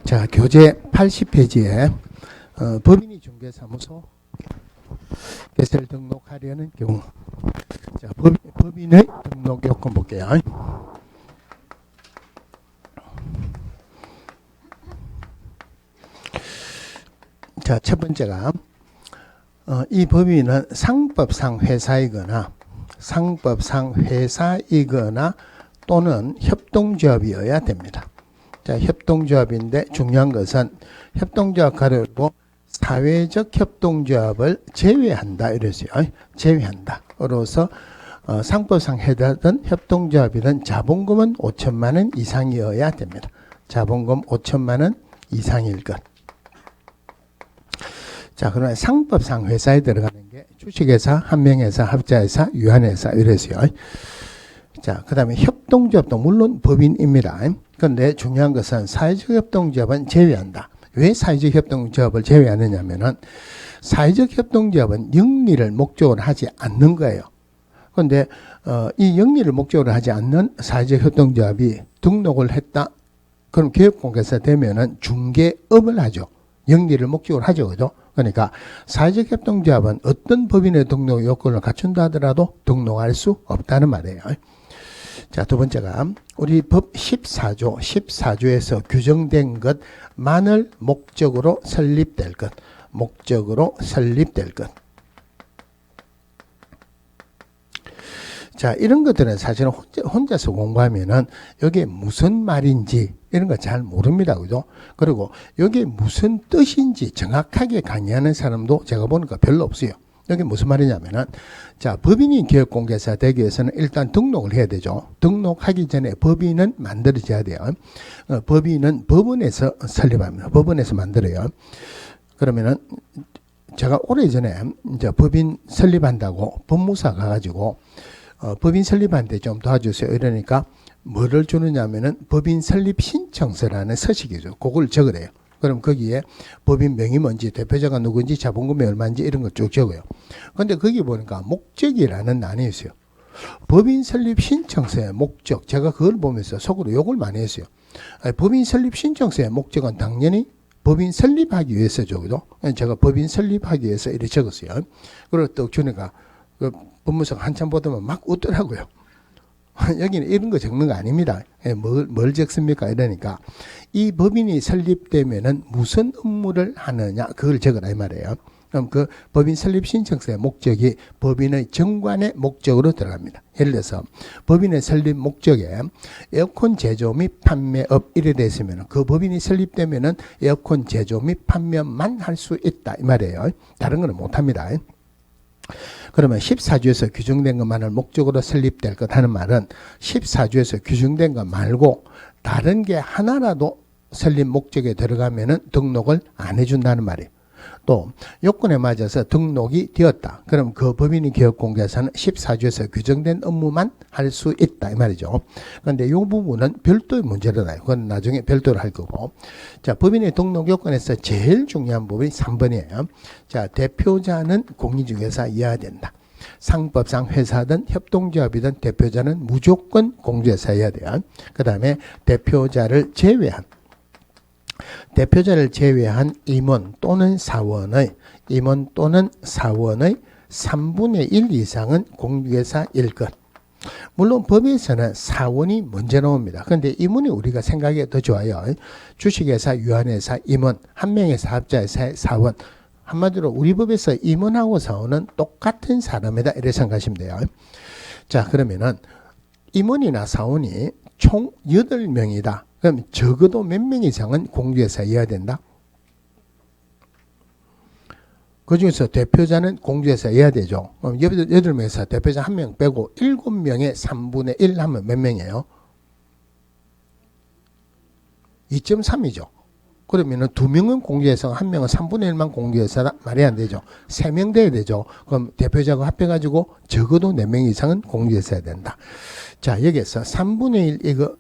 자, 교재 80페이지에 법인이 중개사무소 개설 등록하려는 경우. 자, 법인의 등록 요건 볼게요. 자, 첫 번째가 이 법인은 상법상 회사이거나 또는 협동조합이어야 됩니다. 자, 협동조합인데 중요한 것은 협동조합 가르고 사회적 협동조합을 제외한다 이랬어요. 제외한다. 그래서 상법상 해당하던 협동조합이든 자본금은 5천만 원 이상이어야 됩니다. 자본금 5천만 원 이상일 것. 자, 그러면 상법상 회사에 들어가는 게 주식회사, 한명회사, 합자회사, 유한회사 이랬어요. 자, 그 다음에 협동조합도 물론 법인입니다. 그런데 중요한 것은 사회적 협동조합은 제외한다. 왜 사회적 협동조합을 제외하느냐면은 사회적 협동조합은 영리를 목적으로 하지 않는 거예요. 그런데 이 영리를 목적으로 하지 않는 사회적 협동조합이 등록을 했다. 그럼 개업공개사 되면은 중개업을 하죠. 영리를 목적으로 하죠. 그죠? 그러니까 사회적 협동조합은 어떤 법인의 등록 요건을 갖춘다 하더라도 등록할 수 없다는 말이에요. 자, 두 번째가 우리 법 14조에서 규정된 것만을 목적으로 설립될 것. 자, 이런 것들은 사실은 혼자서 공부하면은 여기에 무슨 말인지 이런 거 잘 모릅니다. 그죠? 그리고 여기에 무슨 뜻인지 정확하게 강의하는 사람도 제가 보니까 별로 없어요. 여기 무슨 말이냐면은, 자, 법인이 기업공개사 되기 위해서는 일단 등록을 해야 되죠. 등록하기 전에 법인은 만들어져야 돼요. 법인은 법원에서 설립합니다. 법원에서 만들어요. 그러면은, 제가 오래전에 이제 법인 설립한다고 법무사 가가지고, 법인 설립하는데 좀 도와주세요. 이러니까 뭐를 주느냐면은 법인 설립 신청서라는 서식이죠. 그걸 적으래요. 그럼 거기에 법인 명이 뭔지, 대표자가 누군지, 자본금이 얼마인지 이런 거 쭉 적어요. 근데 거기 보니까 목적이라는 난이 있어요. 법인 설립 신청서의 목적. 제가 그걸 보면서 속으로 욕을 많이 했어요. 법인 설립 신청서의 목적은 당연히 법인 설립하기 위해서죠. 그죠? 제가 법인 설립하기 위해서 이렇게 적었어요. 그리고 또 주니까 그 법무사가 한참 보더만 막 웃더라고요. 여기는 이런 거 적는 거 아닙니다. 뭘 적습니까? 이러니까 이 법인이 설립되면은 무슨 업무를 하느냐 그걸 적으라 이 말이에요. 그럼 그 법인 설립 신청서의 목적이 법인의 정관의 목적으로 들어갑니다. 예를 들어서 법인의 설립 목적에 에어컨 제조 및 판매업 이래 돼 있으면 그 법인이 설립되면은 에어컨 제조 및 판매만 할 수 있다 이 말이에요. 다른 거는 못 합니다. 그러면 14조에서 규정된 것만을 목적으로 설립될 것 하는 말은 14조에서 규정된 것 말고 다른 게 하나라도 설립 목적에 들어가면은 등록을 안 해준다는 말이에요. 또 요건에 맞아서 등록이 되었다. 그럼 그 법인이 기업공개사는 14조에서 규정된 업무만 할 수 있다 이 말이죠. 그런데 이 부분은 별도의 문제로 나요. 그건 나중에 별도로 할 거고. 자, 법인의 등록 요건에서 제일 중요한 부분이 3번이에요. 자, 대표자는 공인중개사여야 된다. 상법상 회사든 협동조합이든 대표자는 무조건 공인중개사여야 돼요. 그 다음에 대표자를 제외한 임원 또는 사원의 3분의 1 이상은 공인중개사일 것. 물론 법에서는 사원이 먼저 나옵니다. 그런데 임원이 우리가 생각이 더 좋아요. 주식회사, 유한회사, 임원, 한명회사, 합자회사의 사원. 한마디로 우리 법에서 임원하고 사원은 똑같은 사람이다 이렇게 생각하시면 돼요. 자, 그러면은 임원이나 사원이 총 8명이다. 그럼 적어도 몇 명 이상은 공인중개사여야 된다. 그 중에서 대표자는 공인중개사여야 되죠. 그럼 8명에서 대표자 1명 빼고 7명의 3분의 1 하면 몇 명이에요? 2.3이죠. 그러면은 2명은 공인중개사가 1명은 3분의 1만 공인중개사다 말이 안 되죠. 3명 돼야 되죠. 그럼 대표자가 합해가지고 적어도 4명 이상은 공인중개사여야 된다. 자, 여기에서 3분의 1 이거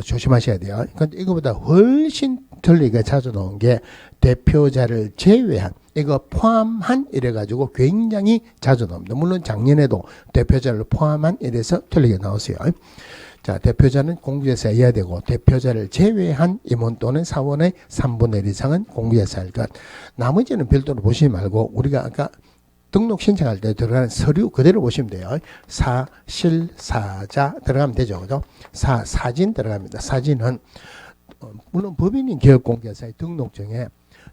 조심하셔야 돼요. 근데 이거보다 훨씬 틀리게 자주 나온 게 대표자를 제외한 이거 포함한 이래가지고 굉장히 자주 나옵니다. 물론 작년에도 대표자를 포함한 이래서 틀리게 나왔어요. 자, 대표자는 공개사에 해야 되고 대표자를 제외한 임원 또는 사원의 3분의 1 이상은 공개사에 할 것. 나머지는 별도로 보시지 말고 우리가 아까 등록 신청할 때 들어가는 서류 그대로 보시면 돼요. 사, 실, 사자 들어가면 되죠. 그죠? 사, 사진 들어갑니다. 사진은 물론 법인인 기업공개사의 등록증에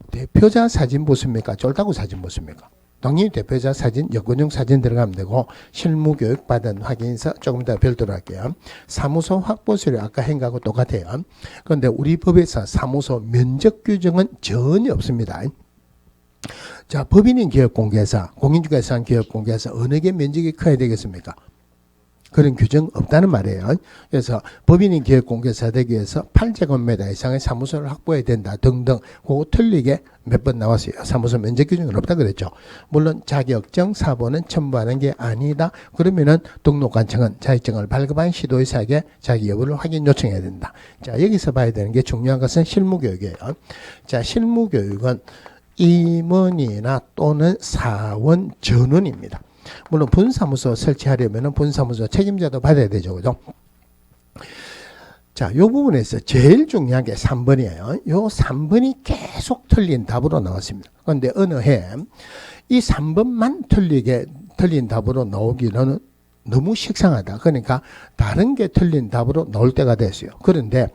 대표자 사진 보습니까? 쫄다구 사진 보습니까? 당연히 대표자 사진, 여권용 사진 들어가면 되고 실무교육 받은 확인서 조금 더 별도로 할게요. 사무소 확보 서류 아까 한 거하고 똑같아요. 그런데 우리 법에서 사무소 면적 규정은 전혀 없습니다. 자, 법인인 기업공개사, 공인중개사 기업공개사 어느 게 면적이 커야 되겠습니까? 그런 규정 없다는 말이에요. 그래서 법인인 기업공개사 되기 위해서 8제곱미터 이상의 사무소를 확보해야 된다 등등 그거 틀리게 몇 번 나왔어요. 사무소 면적 규정은 없다 그랬죠. 물론 자격증 사본은 첨부하는 게 아니다. 그러면은 등록관청은 자격증을 발급한 시도의사에게 자기 여부를 확인 요청해야 된다. 자, 여기서 봐야 되는 게 중요한 것은 실무교육이에요. 자, 실무교육은 임원이나 또는 사원 전원입니다. 물론 분사무소 설치하려면 분사무소 책임자도 받아야 되죠. 그죠? 자, 요 부분에서 제일 중요한 게 3번이에요. 요 3번이 계속 틀린 답으로 나왔습니다. 그런데 어느 해 이 3번만 틀린 답으로 나오기는 너무 식상하다. 그러니까 다른 게 틀린 답으로 나올 때가 됐어요. 그런데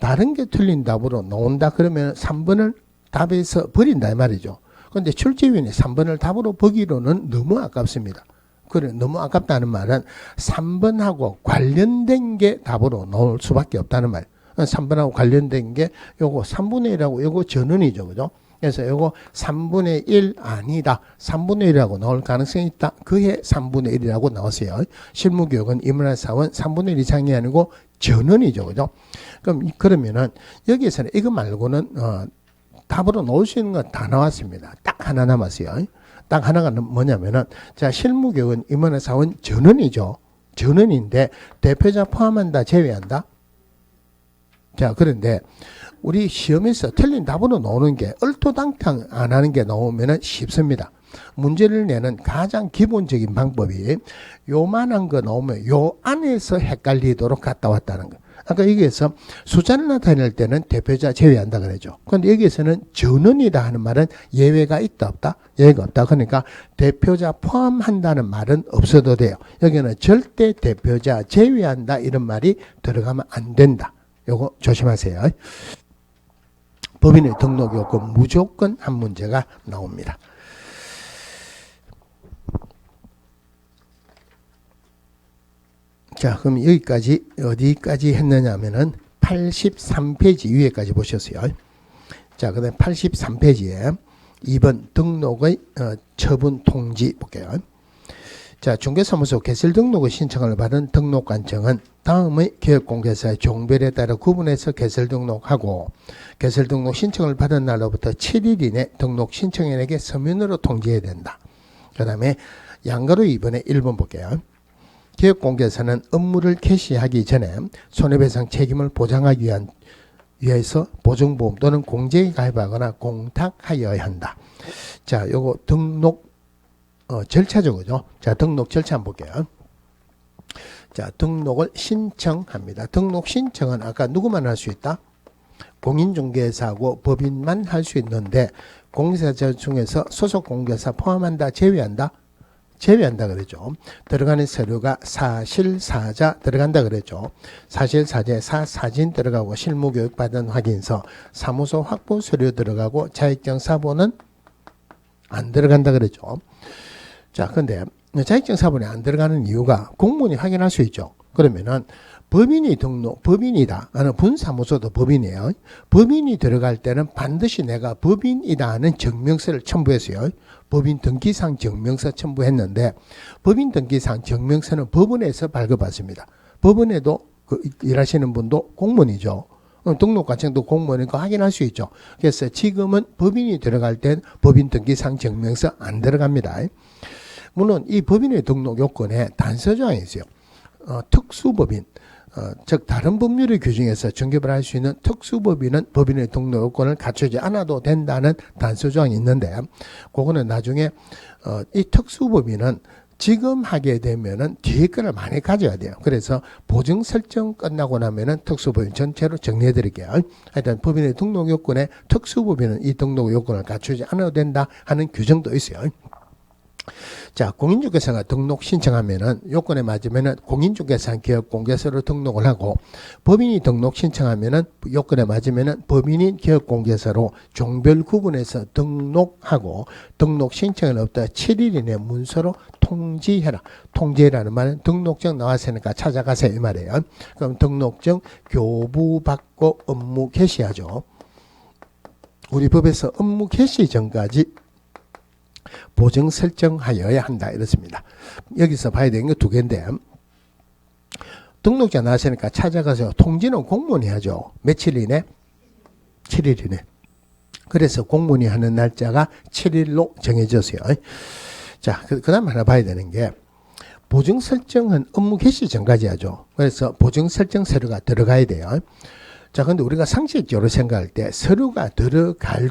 다른 게 틀린 답으로 나온다 그러면 3번을 답에서 버린다 이 말이죠. 그런데 출제위원회 3번을 답으로 보기로는 너무 아깝습니다. 그래, 너무 아깝다는 말은 3번하고 관련된 게 답으로 나올 수밖에 없다는 말. 3번하고 관련된 게 요거 3분의 1하고 요거 전원이죠. 그죠? 그래서 요거 3분의 1 아니다. 3분의 1이라고 나올 가능성이 있다. 그해 3분의 1이라고 나왔어요. 실무교육은 인문사원 3분의 1 이상이 아니고 전원이죠. 그죠? 그러면은 여기에서는 이거 말고는 답으로 나올 수 있는 건 다 나왔습니다. 딱 하나 남았어요. 딱 하나가 뭐냐면은, 자, 실무교육은 임원사원 전원이죠. 전원인데, 대표자 포함한다, 제외한다? 자, 그런데, 우리 시험에서 틀린 답으로 나오는 게, 얼토당탕 안 하는 게 나오면은 쉽습니다. 문제를 내는 가장 기본적인 방법이, 요만한 거 나오면 요 안에서 헷갈리도록 갔다 왔다는 거. 아까 여기에서 숫자를 나타낼 때는 대표자 제외한다 그러죠. 그런데 여기에서는 전원이다 하는 말은 예외가 있다 없다? 예외가 없다. 그러니까 대표자 포함한다는 말은 없어도 돼요. 여기는 절대 대표자 제외한다 이런 말이 들어가면 안 된다. 요거 조심하세요. 법인의 등록 요건 무조건 한 문제가 나옵니다. 자, 그럼 여기까지 어디까지 했느냐 하면은 83페이지 위에까지 보셨어요. 자, 그 다음에 83페이지에 2번 등록의 처분 통지 볼게요. 자, 중개사무소 개설 등록의 신청을 받은 등록관청은 다음의 기업공개사의 종별에 따라 구분해서 개설 등록하고 개설 등록 신청을 받은 날로부터 7일 이내 등록 신청인에게 서면으로 통지해야 된다. 그 다음에 양가로 2번에 1번 볼게요. 기업공개사는 업무를 개시하기 전에 손해배상 책임을 보장하기 위해서 보증보험 또는 공제에 가입하거나 공탁하여야 한다. 자, 요거 등록 절차죠, 그죠? 자, 등록 절차 한번 볼게요. 자, 등록을 신청합니다. 등록 신청은 아까 누구만 할 수 있다? 공인중개사하고 법인만 할 수 있는데 공개사 중에서 소속 공개사 포함한다, 제외한다? 제외한다 그랬죠. 들어가는 서류가 사실, 사자 들어간다 그랬죠. 사실, 사제, 사진 들어가고 실무교육 받은 확인서, 사무소 확보 서류 들어가고 자격증 사본은 안 들어간다 그랬죠. 자, 근데 자격증 사본이 안 들어가는 이유가 공무원이 확인할 수 있죠. 그러면은 법인이 법인이다. 분사무소도 법인이에요. 법인이 들어갈 때는 반드시 내가 법인이다 하는 증명서를 첨부했어요. 법인 등기상 증명서 첨부했는데 법인 등기상 증명서는 법원에서 발급받습니다. 법원에도 일하시는 분도 공무원이죠. 등록관청도 공무원이니까 확인할 수 있죠. 그래서 지금은 법인이 들어갈 땐 법인 등기상 증명서 안 들어갑니다. 물론 이 법인의 등록 요건에 단서조항이 있어요. 특수법인, 즉 다른 법률의 규정에서 정개를 할 수 있는 특수법인은 법인의 등록 요건을 갖추지 않아도 된다는 단서조항이 있는데 그거는 나중에 이 특수법인은 지금 하게 되면은 뒤에 거를 많이 가져야 돼요. 그래서 보증 설정 끝나고 나면은 특수법인 전체로 정리해 드릴게요. 하여튼 법인의 등록 요건에 특수법인은 이 등록 요건을 갖추지 않아도 된다 하는 규정도 있어요. 자, 공인중개사가 등록 신청하면은 요건에 맞으면은 공인중개사 기업 공개사로 등록을 하고, 법인이 등록 신청하면은 요건에 맞으면은 법인인 기업 공개사로 종별 구분해서 등록하고, 등록 신청은 없다 7일 이내 문서로 통지해라. 통지라는 말은 등록증 나왔으니까 찾아가세요 이 말이에요. 그럼 등록증 교부받고 업무 개시하죠. 우리 법에서 업무 개시 전까지 보증 설정하여야 한다 이렇습니다. 여기서 봐야 되는 게 두 개인데, 등록자 나왔으니까 찾아가서 통지는 공문이 하죠. 며칠 이내? 7일 이내. 그래서 공문이 하는 날짜가 7일로 정해졌어요. 자, 그 다음 하나 봐야 되는 게, 보증 설정은 업무 개시 전까지 하죠. 그래서 보증 설정 서류가 들어가야 돼요. 자, 근데 우리가 상식적으로 생각할 때 서류가 들어갈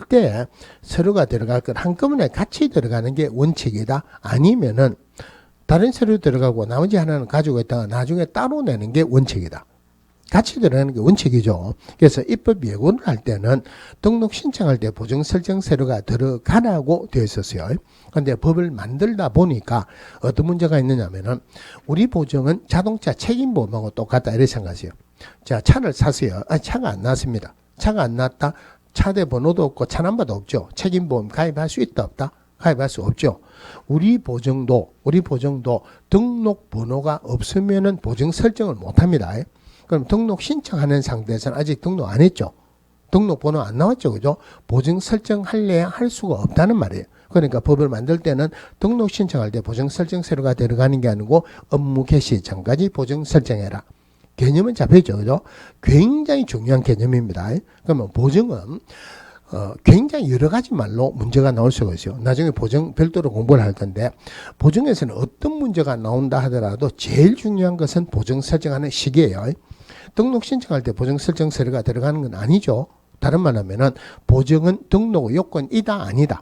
것 한꺼번에 같이 들어가는 게 원칙이다. 아니면은 다른 서류 들어가고 나머지 하나는 가지고 있다가 나중에 따로 내는 게 원칙이다. 같이 들어가는 게 원칙이죠. 그래서 입법 예고를 할 때는 등록 신청할 때 보증 설정 서류가 들어가라고 되어 있었어요. 근데 법을 만들다 보니까 어떤 문제가 있느냐면은, 우리 보증은 자동차 책임보험하고 똑같다 이렇게 생각하세요. 자, 차를 샀어요. 차가 안 났습니다. 차가 안 났다. 차대 번호도 없고 차 넘버도 없죠. 책임보험 가입할 수 있다 없다? 가입할 수 없죠. 우리 보증도 등록 번호가 없으면은 보증 설정을 못 합니다. 그럼 등록 신청하는 상태에서는 아직 등록 안 했죠. 등록 번호 안 나왔죠. 그죠? 보증 설정할래야 할 수가 없다는 말이에요. 그러니까 법을 만들 때는 등록 신청할 때 보증 설정 서류가 들어가는 게 아니고 업무 개시 전까지 보증 설정해라. 개념은 잡혀있죠. 그죠? 굉장히 중요한 개념입니다. 그러면 보증은 굉장히 여러 가지 말로 문제가 나올 수가 있어요. 나중에 보증 별도로 공부를 할 텐데, 보증에서는 어떤 문제가 나온다 하더라도 제일 중요한 것은 보증 설정하는 시기예요. 등록 신청할 때 보증 설정 서류가 들어가는 건 아니죠. 다른 말 하면은 보증은 등록 요건이다 아니다.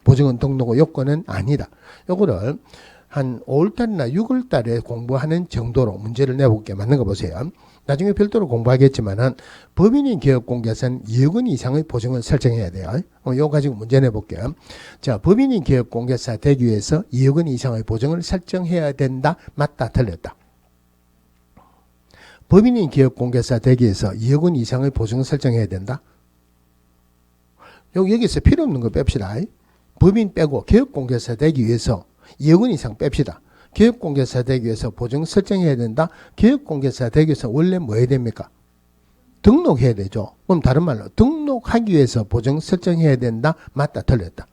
보증은 등록 요건은 아니다. 요거를 한 5월달이나 6월달에 공부하는 정도로 문제를 내볼게. 맞는 거 보세요. 나중에 별도로 공부하겠지만은 법인인 기업공개사는 2억 원 이상의 보증을 설정해야 돼요. 이거 가지고 문제 내볼게요. 자, 법인인 기업공개사 되기 위해서 2억 원 이상의 보증을 설정해야 된다. 맞다, 틀렸다. 법인인 기업공개사 되기 위해서 2억 원 이상의 보증을 설정해야 된다. 여기서 필요 없는 거 뺍시다. 법인 빼고 기업공개사 되기 위해서 2억 원 이상 뺍시다. 기업공개사 되기 위해서 보증 설정해야 된다. 기업공개사 되기 위해서 원래 뭐 해야 됩니까? 등록해야 되죠. 그럼 다른 말로 등록하기 위해서 보증 설정해야 된다. 맞다, 틀렸다.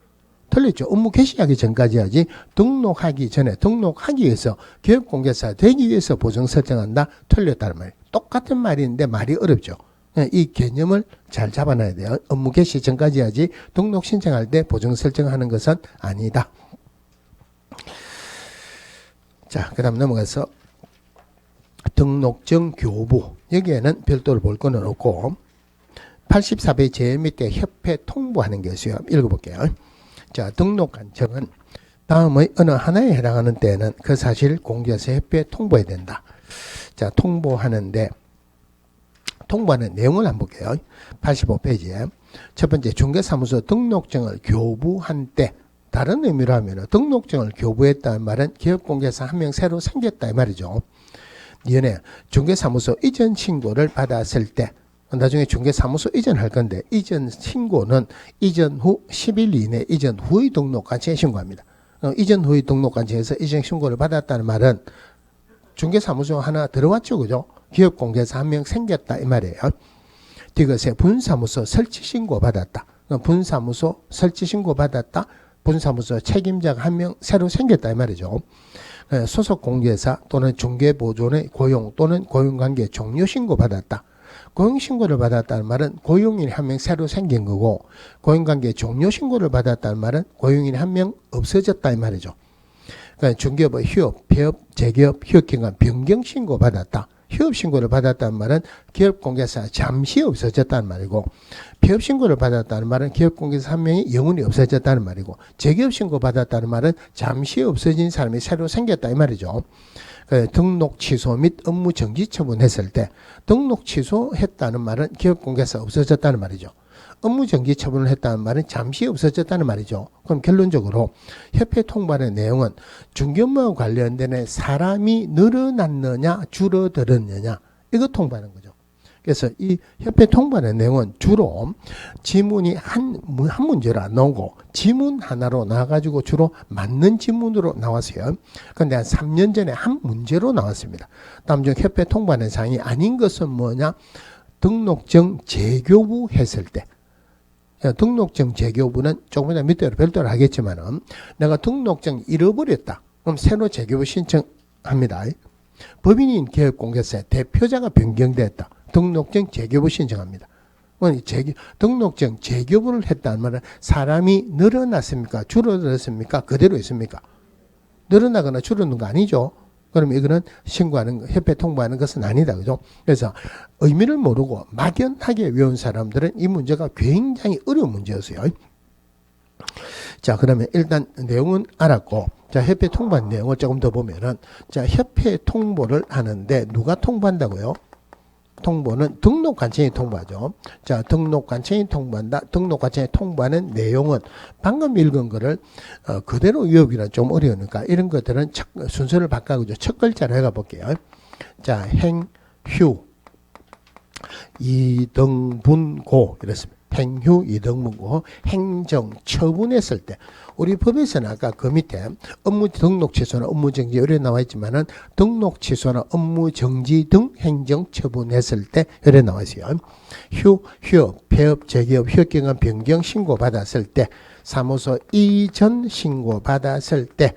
틀렸죠. 업무 개시하기 전까지 하지, 등록하기 전에 등록하기 위해서 기업공개사 되기 위해서 보증 설정한다. 틀렸다는 말이에요. 똑같은 말인데 말이 어렵죠. 이 개념을 잘 잡아놔야 돼요. 업무 개시 전까지 하지 등록 신청할 때 보증 설정하는 것은 아니다. 자, 그 다음 넘어가서 등록증 교부. 여기에는 별도로 볼 거는 없고 84페이지 제일 밑에 협회 통보하는 게 있어요. 읽어볼게요. 자, 등록관청은 다음의 어느 하나에 해당하는 때에는 그 사실을 공개해서 협회에 통보해야 된다. 자, 통보하는 내용을 한번 볼게요. 85페이지에 첫 번째, 중개사무소 등록증을 교부한 때. 다른 의미로 하면 등록증을 교부했다는 말은 기업공개사 한 명 새로 생겼다 이 말이죠. 이번에 중개사무소 이전 신고를 받았을 때, 나중에 중개사무소 이전할 건데 이전 신고는 이전 후 10일 이내 이전 후의 등록관청에 신고합니다. 이전 후의 등록관청에서 이전 신고를 받았다는 말은 중개사무소 하나 들어왔죠. 그죠? 기업공개사 한 명 생겼다 이 말이에요. 디귿에 분사무소 설치신고 받았다. 분사무소 설치신고 받았다. 분사무소 책임자가 한 명 새로 생겼다 이 말이죠. 소속 공개사 또는 중개보존의 고용 또는 고용관계 종료 신고 받았다. 고용신고를 받았다는 말은 고용인이 한 명 새로 생긴 거고, 고용관계 종료 신고를 받았다는 말은 고용인이 한 명 없어졌다 이 말이죠. 그러니까 중개업의 휴업, 폐업, 재개업, 휴업기간 변경 신고 받았다. 휴업신고를 받았다는 말은 기업공개사 잠시 없어졌다는 말이고, 폐업신고를 받았다는 말은 기업공개사 한 명이 영원히 없어졌다는 말이고, 재기업신고 받았다는 말은 잠시 없어진 사람이 새로 생겼다 이 말이죠. 등록 취소 및 업무 정지 처분했을 때, 등록 취소했다는 말은 기업공개사 없어졌다는 말이죠. 업무 정지 처분을 했다는 말은 잠시 없어졌다는 말이죠. 그럼 결론적으로 협회 통보의 내용은 중견부와 관련된 사람이 늘어났느냐 줄어들었느냐 이거 통보하는 거죠. 그래서 이 협회 통보의 내용은 주로 지문이 한 문제로 안 나오고 지문 하나로 나와가지고 주로 맞는 지문으로 나왔어요. 그런데 한 3년 전에 한 문제로 나왔습니다. 다음 중 협회 통보하는 사항이 아닌 것은 뭐냐? 등록증 재교부 했을 때, 등록증 재교부는 조금 이따 밑으로 별도로 하겠지만은 내가 등록증 잃어버렸다. 그럼 새로 재교부 신청합니다. 법인인 기업공개사의 대표자가 변경됐다. 등록증 재교부 신청합니다. 등록증 재교부를 했다는 말은 사람이 늘어났습니까? 줄어들었습니까? 그대로 있습니까? 늘어나거나 줄어든 거 아니죠. 그러면 이거는 신고하는, 협회 통보하는 것은 아니다. 그죠? 그래서 의미를 모르고 막연하게 외운 사람들은 이 문제가 굉장히 어려운 문제였어요. 자, 그러면 일단 내용은 알았고, 자, 협회 통보한 내용을 조금 더 보면은, 자, 협회 통보를 하는데 누가 통보한다고요? 통보는 등록관청이 통보하죠. 자, 등록관청이 통보한다. 등록관청이 통보하는 내용은 방금 읽은 거를 그대로 위협이라 좀 어려우니까 이런 것들은 순서를 바꿔가지고 첫 글자로 해가 볼게요. 자, 행휴 이등분고 이렇습니다. 행휴 이등분고 행정 처분했을 때 우리 법에서는 아까 그 밑에 업무 등록 취소나 업무 정지 이래 나와 있지만은 등록 취소나 업무 정지 등 행정 처분했을 때 이래 나와 있어요. 휴업, 폐업, 재기업, 휴업기간 변경 신고 받았을 때, 사무소 이전 신고 받았을 때,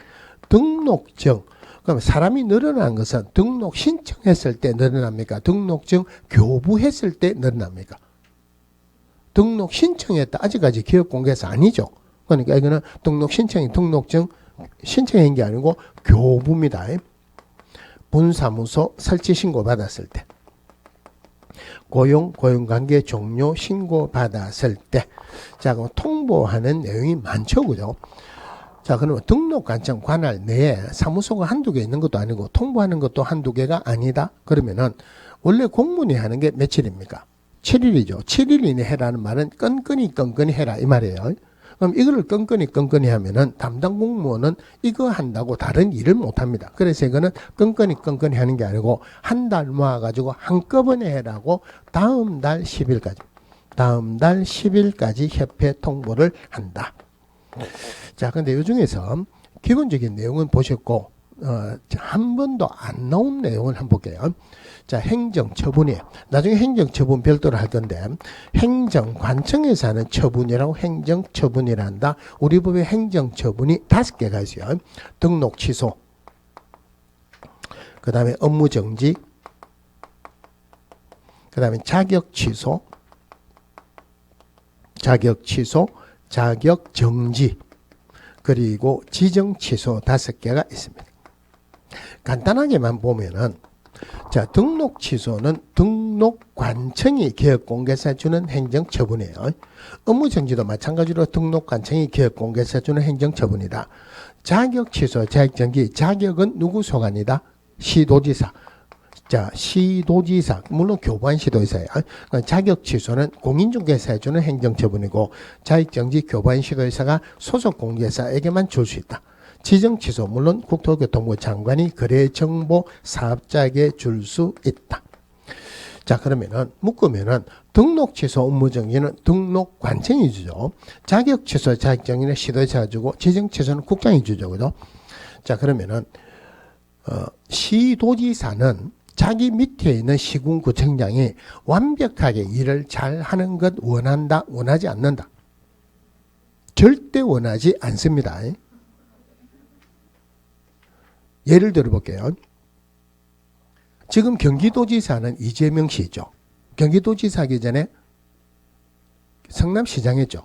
등록증. 그럼 사람이 늘어난 것은 등록 신청했을 때 늘어납니까? 등록증 교부했을 때 늘어납니까? 등록 신청했다. 아직까지 기업공개사 아니죠. 그러니까 이거는 등록 신청이 등록증 신청한 게 아니고 교부입니다. 분사무소 설치 신고 받았을 때, 고용관계 종료 신고 받았을 때, 자, 그럼 통보하는 내용이 많죠, 그죠? 자, 그러면 등록관청 관할 내에 사무소가 한두 개 있는 것도 아니고 통보하는 것도 한두 개가 아니다. 그러면은 원래 공문이 하는 게 며칠입니까? 7일이죠. 7일 이내 해라는 말은 끈끈이 해라 이 말이에요. 그럼 이거를 끈끈이 하면은 담당 공무원은 이거 한다고 다른 일을 못 합니다. 그래서 이거는 끈끈이 하는 게 아니고 한 달 모아가지고 한꺼번에 해라고 다음 달 10일까지 협회 통보를 한다. 자, 근데 이 중에서 기본적인 내용은 보셨고, 한 번도 안 나온 내용을 한번 볼게요. 자, 행정처분이에요. 나중에 행정처분 별도로 할 건데, 행정관청에서 하는 처분이라고 행정처분이라 한다. 우리 법에 행정처분이 5개가 있어요. 등록 취소, 그 다음에 업무 정지, 그 다음에 자격 취소, 자격 정지, 그리고 지정 취소 5개가 있습니다. 간단하게만 보면은, 자, 등록 취소는 등록관청이 기업공개사에 주는 행정처분이에요. 업무 정지도 마찬가지로 등록관청이 기업공개사에 주는 행정처분이다. 자격 취소, 자격 정지, 자격은 누구 소관이다? 시도지사. 자, 시도지사, 물론 교부한 시도지사예요. 자격 취소는 공인중개사에 주는 행정처분이고, 자격 정지 교부한 시도지사가 소속 공개사에게만 줄 수 있다. 지정 취소, 물론 국토교통부 장관이 거래정보 사업자에게 줄 수 있다. 자, 그러면은 묶으면은 등록 취소 업무 정지는 등록관청이 주죠. 자격 취소 자격 정지는 시도지사가 주고, 지정 취소는 국장이 주죠, 그죠? 자, 그러면은 시도지사는 자기 밑에 있는 시군구청장이 완벽하게 일을 잘 하는 것 원한다, 원하지 않는다? 절대 원하지 않습니다. 예를 들어 볼게요. 지금 경기도지사는 이재명 씨죠. 경기도지사기 전에 성남시장이죠.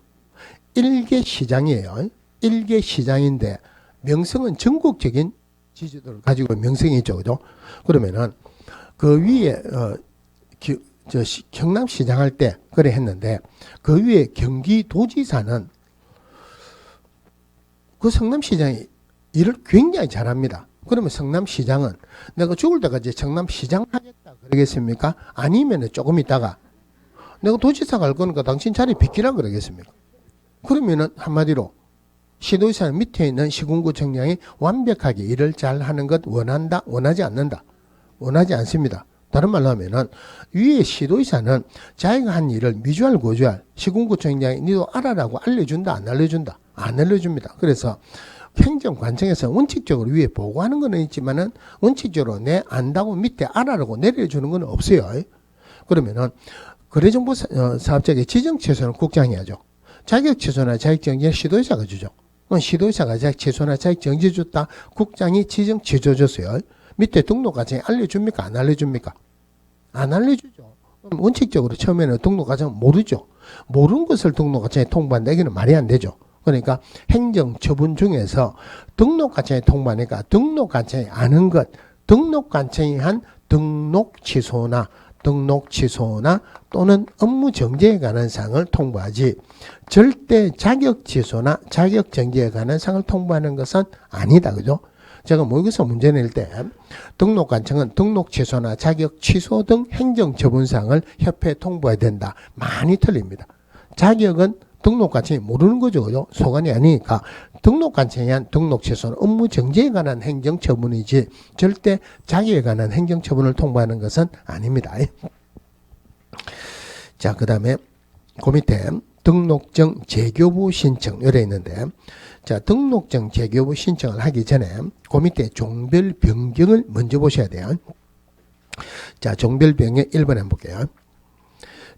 1개 시장이에요. 1개 시장인데 명성은 전국적인 지지도를 가지고 명성이 있죠. 그죠? 그러면은 그 위에 경남시장 할 때 그래 했는데 그 위에 경기도지사는 그 성남시장이 일을 굉장히 잘합니다. 그러면 성남시장은 내가 죽을 때까지 성남시장 하겠다 그러겠습니까? 아니면 조금 있다가 내가 도지사 갈 거니까 당신 자리 비키라 그러겠습니까? 그러면은 한마디로 시도지사 밑에 있는 시군구청장이 완벽하게 일을 잘하는 것 원한다? 원하지 않는다? 원하지 않습니다. 다른 말로 하면은 위에 시도지사는 자기가 한 일을 미주알 고주알 시군구청장이 니도 알아라고 알려준다? 안 알려준다? 안 알려줍니다. 그래서 행정관청에서 원칙적으로 위에 보고하는 건 있지만은 원칙적으로 내 안다고 밑에 알아라고 내려주는 건 없어요. 그러면은 거래정보 사업자의 지정 취소는 국장이 하죠. 자격 취소나 자격 정지 시도지사가 주죠. 시도지사가 자격 취소나 자격 정지 줬다. 국장이 지정 취소 줬어요. 밑에 등록과정에 알려줍니까? 안 알려줍니까? 안 알려주죠. 그럼 원칙적으로 처음에는 등록과정 모르죠. 모르는 것을 등록과정에 통보한다. 이게는 말이 안 되죠. 그러니까 행정처분 중에서 등록과정에 통보하니까 등록과정에 아는 것, 등록과정이 한 등록 취소나 또는 업무 정지에 관한 사항을 통보하지 절대 자격 취소나 자격 정지에 관한 사항을 통보하는 것은 아니다. 그죠? 제가 모의고사 문제 낼 때 등록관청은 등록 취소나 자격 취소 등 행정처분사항을 협회에 통보해야 된다. 많이 틀립니다. 자격은 등록관청이 모르는 거죠. 그죠? 소관이 아니니까 등록관청에 한 등록 취소는 업무 정지에 관한 행정처분이지 절대 자격에 관한 행정처분을 통보하는 것은 아닙니다. 자, 그 다음에 그 밑에 등록증 재교부 신청 요래 있는데 자, 등록증 재교부 신청을 하기 전에 그 밑에 종별 변경을 먼저 보셔야 돼요. 자, 종별 변경 1번 한번 볼게요.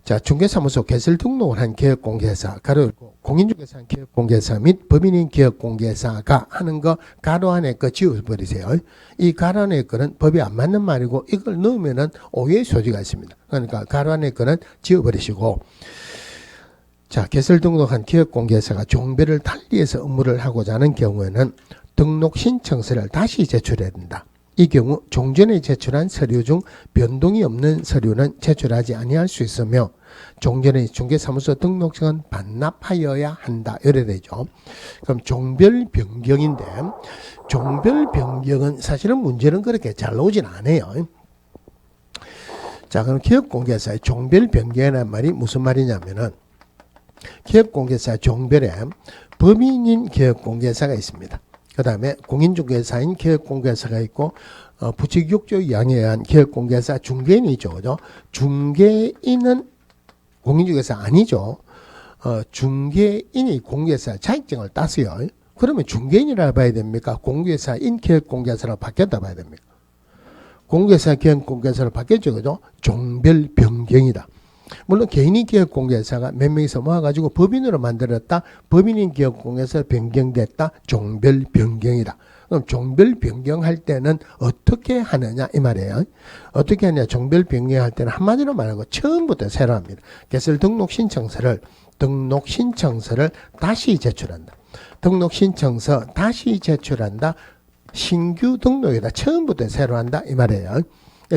자, 중개사무소 개설 등록을 한 기업공개사, 가로 열고 공인중개사 한 기업공개사 및 법인인 기업공개사가 하는 거 가로 안에 거 지워버리세요. 이 가로 안에 거는 법이 안 맞는 말이고 이걸 넣으면은 오해의 소지가 있습니다. 그러니까 가로 안에 거는 지워버리시고 자, 개설 등록한 기업공개사가 종별을 달리해서 업무를 하고자 하는 경우에는 등록 신청서를 다시 제출해야 된다. 이 경우 종전에 제출한 서류 중 변동이 없는 서류는 제출하지 아니할 수 있으며 종전의 중개사무소 등록증은 반납하여야 한다. 이래 되죠. 그럼 종별 변경인데 종별 변경은 사실은 문제는 그렇게 잘 나오진 않아요. 자, 그럼 기업공개사의 종별 변경이라는 말이 무슨 말이냐면은 기업공개사 종별에 법인인 기업공개사가 있습니다. 그 다음에 공인중개사인 기업공개사가 있고 부칙 6조 2항에 의한 기업공개사 중개인이 있죠. 그죠? 중개인은 공인중개사 아니죠. 중개인이 공개사 자격증을 땄어요. 그러면 중개인이라 봐야 됩니까? 공개사인 기업공개사로 바뀌었다 봐야 됩니까? 공개사 기업공개사로 바뀌었죠. 그죠? 종별 변경이다. 물론 개인이 기업공개사가 몇 명이서 모아가지고 법인으로 만들었다. 법인인 기업공개사 변경됐다. 종별 변경이다. 그럼 종별 변경할 때는 어떻게 하느냐 이 말이에요. 어떻게 하냐. 종별 변경할 때는 한마디로 말하고 처음부터 새로 합니다. 개설 등록신청서를 다시 제출한다. 등록신청서 다시 제출한다. 신규 등록이다. 처음부터 새로 한다 이 말이에요.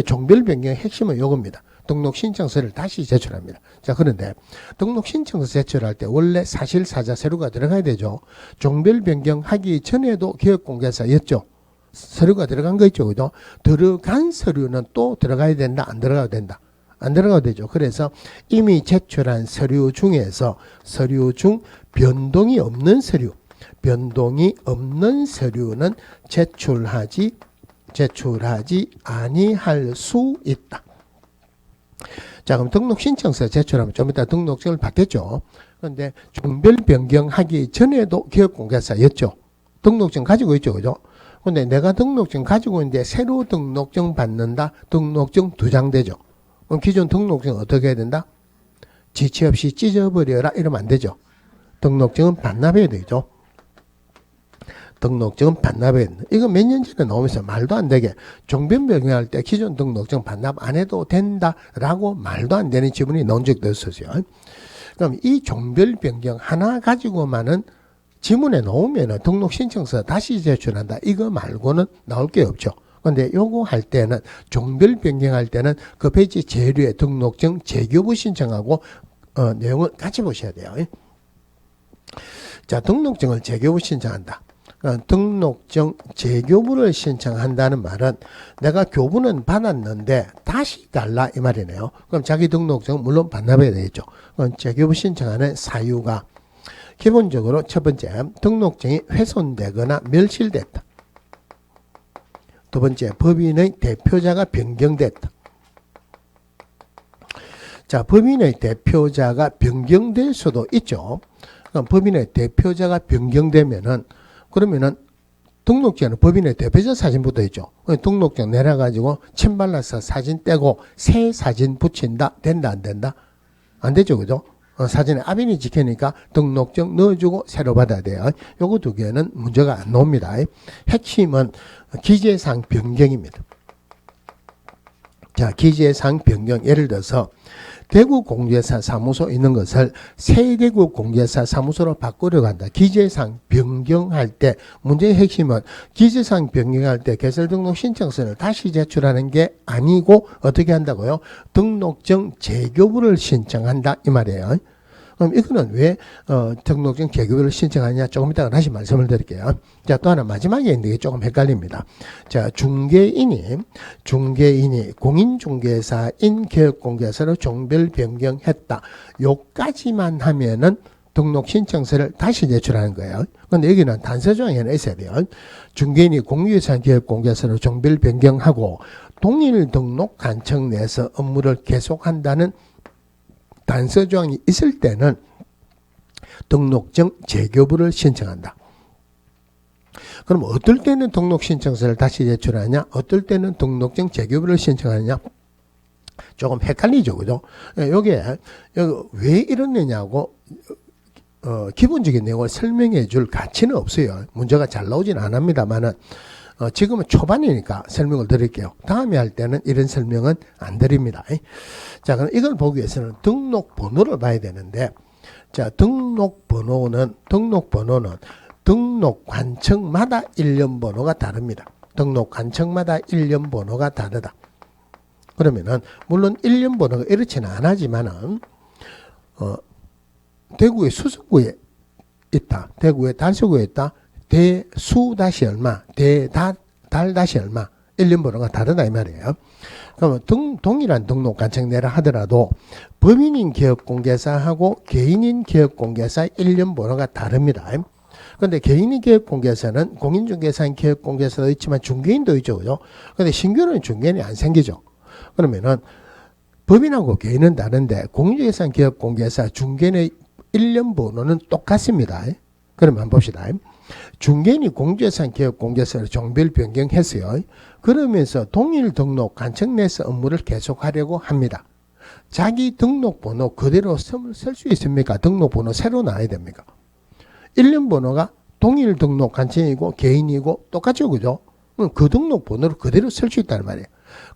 종별 변경의 핵심은 요겁니다. 등록 신청서를 다시 제출합니다. 자, 그런데 등록 신청서 제출할 때 원래 사실사자 서류가 들어가야 되죠. 종별 변경하기 전에도 기업공개사였죠. 서류가 들어간 거 있죠. 그죠? 들어간 서류는 또 들어가야 된다. 안 들어가도 된다. 안 들어가도 되죠. 그래서 이미 제출한 서류 중에서 서류 중 변동이 없는 서류는 제출하지 아니할 수 있다. 자, 그럼 등록 신청서 제출하면 좀 이따 등록증을 받겠죠. 그런데 종별 변경하기 전에도 기업공개사였죠. 등록증 가지고 있죠. 그죠? 근데 내가 등록증 가지고 있는데 새로 등록증 받는다. 등록증 2장 되죠. 그럼 기존 등록증 어떻게 해야 된다? 지체 없이 찢어버려라 이러면 안 되죠. 등록증은 반납해야 되죠. 등록증은 반납해야 된다. 이거 몇 년 전에 나오면서 말도 안 되게 종별 변경할 때 기존 등록증 반납 안 해도 된다라고 말도 안 되는 지문이 나온 적도 있었어요. 그럼 이 종별 변경 하나 가지고만은 지문에 나오면은 등록 신청서 다시 제출한다. 이거 말고는 나올 게 없죠. 근데 요거 할 때는 종별 변경할 때는 그 페이지 제류에 등록증 재교부 신청하고 내용을 같이 보셔야 돼요. 자, 등록증을 재교부 신청한다. 등록증 재교부를 신청한다는 말은 내가 교부는 받았는데 다시 달라 이 말이네요. 그럼 자기 등록증 물론 반납해야 되겠죠. 그럼 재교부 신청하는 사유가 기본적으로 첫 번째, 등록증이 훼손되거나 멸실됐다. 두 번째, 법인의 대표자가 변경됐다. 자, 법인의 대표자가 변경될 수도 있죠. 그럼 법인의 대표자가 변경되면은 그러면은 등록증에는 법인의 대표자 사진 붙어 있죠. 등록증 내려가지고 침 발라서 사진 떼고 새 사진 붙인다? 된다, 안 된다? 안 되죠, 그죠? 사진에 압인이 찍히니까 등록증 넣어주고 새로 받아야 돼요. 요거 두 개는 문제가 안 나옵니다. 핵심은 기재사항 변경입니다. 자, 기재사항 변경. 예를 들어서 대구공제사 사무소 있는 것을 세대구공제사 사무소로 바꾸려고 한다. 기재사항 변경할 때 문제의 핵심은 기재사항 변경할 때 개설등록 신청서를 다시 제출하는 게 아니고 어떻게 한다고요? 등록증 재교부를 신청한다 이 말이에요. 그럼 이거는 왜 등록증 재교부를 신청하냐 조금 이따가 다시 말씀을 드릴게요. 자, 또 하나 마지막에 있는 게 조금 헷갈립니다. 자, 중개인이 공인중개사인 개업공개사로 종별 변경했다. 요까지만 하면은 등록 신청서를 다시 제출하는 거예요. 그런데 여기는 단서조항이 하나 있어야 돼요. 중개인이 공유유산 개업공개사로 종별 변경하고 동일 등록 관청 내에서 업무를 계속한다는 단서조항이 있을 때는 등록증 재교부를 신청한다. 그럼 어떨 때는 등록 신청서를 다시 제출하냐? 어떨 때는 등록증 재교부를 신청하냐? 조금 헷갈리죠, 그죠? 여기 왜 이러느냐고 기본적인 내용을 설명해 줄 가치는 없어요. 문제가 잘 나오진 않습니다만은 지금은 초반이니까 설명을 드릴게요. 다음에 할 때는 이런 설명은 안 드립니다. 자, 그럼 이걸 보기 위해서는 등록번호를 봐야 되는데, 자, 등록번호는 등록관청마다 일련번호가 다릅니다. 등록관청마다 일련번호가 다르다. 그러면은 물론 일련번호가 이렇지는 않지만은 대구의 수서구에 있다. 대구의 달서구에 있다. 대수 다시 얼마, 대달 다시 얼마, 일련번호가 다르다 이 말이에요. 그러면 동일한 등록관청 내라 하더라도 법인인 기업공개사하고 개인인 기업공개사 일련번호가 다릅니다. 그런데 개인인 기업공개사는 공인중개사인 기업공개사도 있지만 중개인도 있죠, 그죠? 그런데 신규는 중개인이 안 생기죠. 그러면은 법인하고 개인은 다른데 공인중개사인 기업공개사 중개인의 일련번호는 똑같습니다. 그러면 한번 봅시다. 중개인이 공제산 기업 공제사를 종별 변경했어요. 그러면서 동일 등록 관청 내에서 업무를 계속하려고 합니다. 자기 등록번호 그대로 쓸 수 있습니까? 등록번호 새로 나와야 됩니까? 일련번호가 동일 등록 관청이고 개인이고 똑같죠, 그죠? 그 등록번호를 그대로 쓸 수 있다는 말이에요.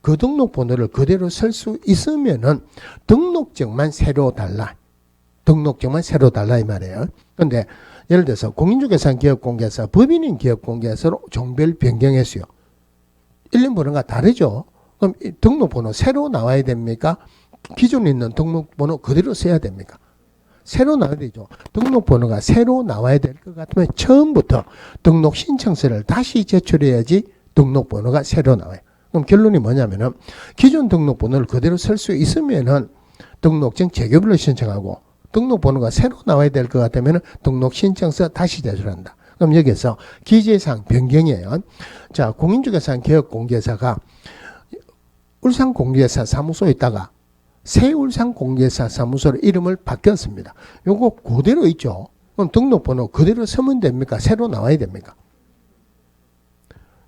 그 등록번호를 그대로 쓸 수 있으면은 등록증만 새로 달라. 등록증만 새로 달라 이 말이에요. 그런데 예를 들어서 공인중개사 기업공개사, 법인인 기업공개사로 종별 변경했어요. 일련번호가 다르죠. 그럼 등록번호 새로 나와야 됩니까? 기존에 있는 등록번호 그대로 써야 됩니까? 새로 나와야 되죠. 등록번호가 새로 나와야 될 것 같으면 처음부터 등록 신청서를 다시 제출해야지 등록번호가 새로 나와요. 그럼 결론이 뭐냐면은 기존 등록번호를 그대로 쓸 수 있으면은 등록증 재교부를 신청하고 등록번호가 새로 나와야 될 것 같으면 등록 신청서 다시 제출한다. 그럼 여기서 기재사항 변경이에요. 자, 공인중개사 개업공개사가 울산공제사 사무소에 있다가 새울산공제사 사무소로 이름을 바뀌었습니다. 요거 그대로 있죠. 그럼 등록번호 그대로 쓰면 됩니까? 새로 나와야 됩니까?